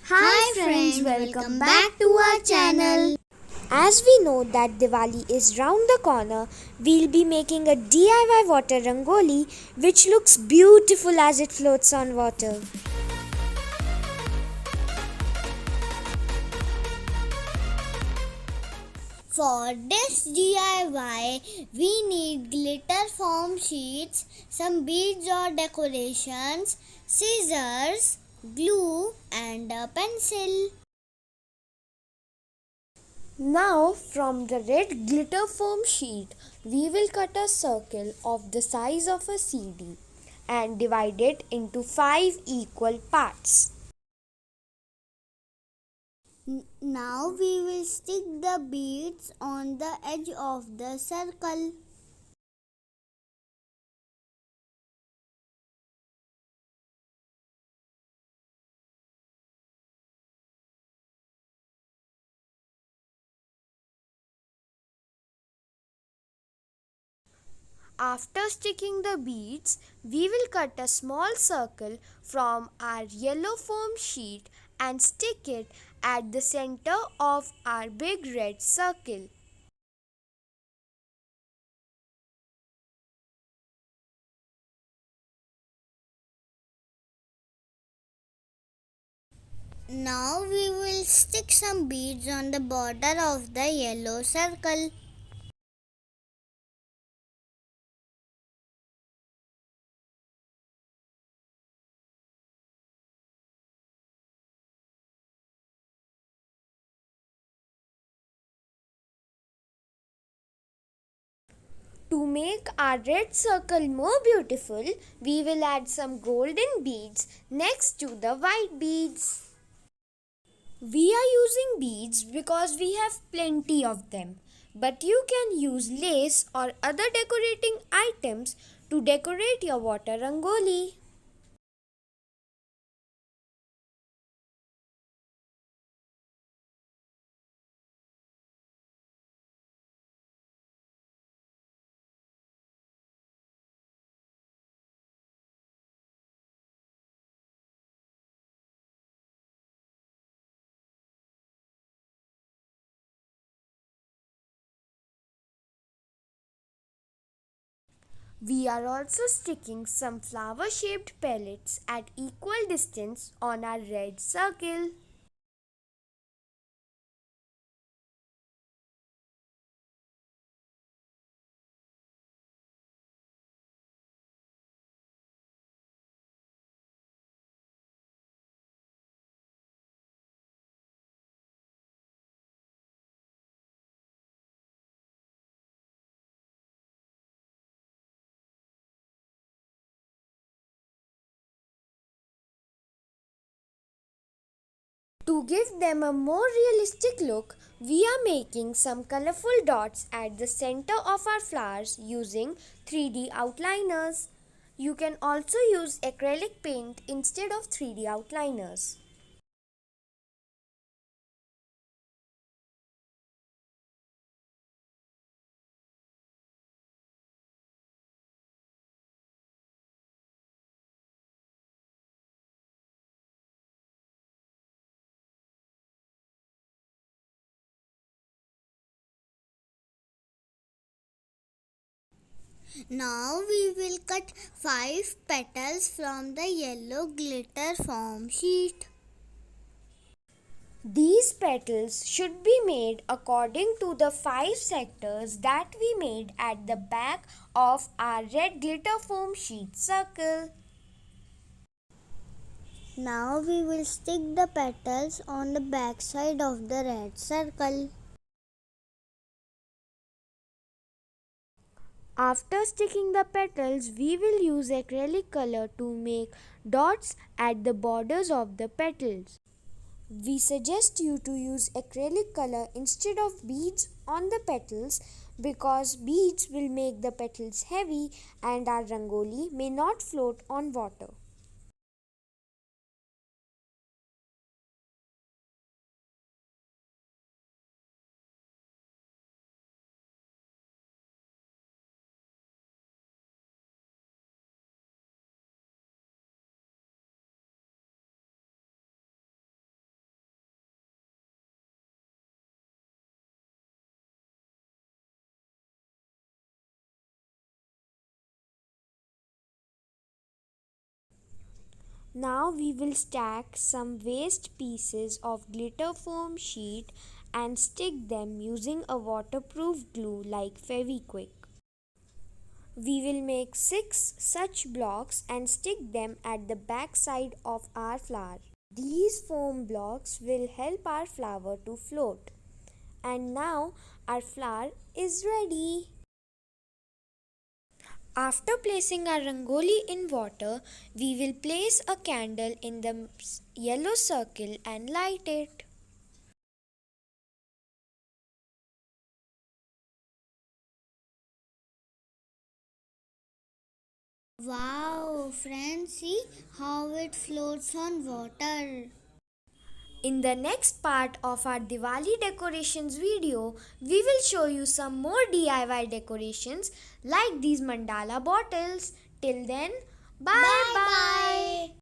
Hi friends, welcome back to our channel. As we know that Diwali is round the corner, we'll be making a DIY water rangoli which looks beautiful as it floats on water. For this DIY, we need glitter foam sheets, some beads or decorations, scissors, glue and a pencil. Now from the red glitter foam sheet, we will cut a circle of the size of a CD and divide it into 5 equal parts. Now we will stick the beads on the edge of the circle. After sticking the beads, we will cut a small circle from our yellow foam sheet and stick it at the center of our big red circle. Now we will stick some beads on the border of the yellow circle. To make our red circle more beautiful, we will add some golden beads next to the white beads. We are using beads because we have plenty of them, but you can use lace or other decorating items to decorate your water rangoli. We are also sticking some flower shaped pellets at equal distance on our red circle. To give them a more realistic look, we are making some colorful dots at the center of our flowers using 3D outliners. You can also use acrylic paint instead of 3D outliners. Now we will cut 5 petals from the yellow glitter foam sheet. These petals should be made according to the 5 sectors that we made at the back of our red glitter foam sheet circle. Now we will stick the petals on the back side of the red circle. After sticking the petals, we will use acrylic color to make dots at the borders of the petals. We suggest you to use acrylic color instead of beads on the petals because beads will make the petals heavy and our rangoli may not float on water. Now we will stack some waste pieces of glitter foam sheet and stick them using a waterproof glue like Fevikwik. We will make 6 such blocks and stick them at the back side of our flower. These foam blocks will help our flower to float. And now our flower is ready. After placing our rangoli in water, we will place a candle in the yellow circle and light it. Wow, friends, see how it floats on water. In the next part of our Diwali decorations video, we will show you some more DIY decorations like these mandala bottles. Till then, bye bye.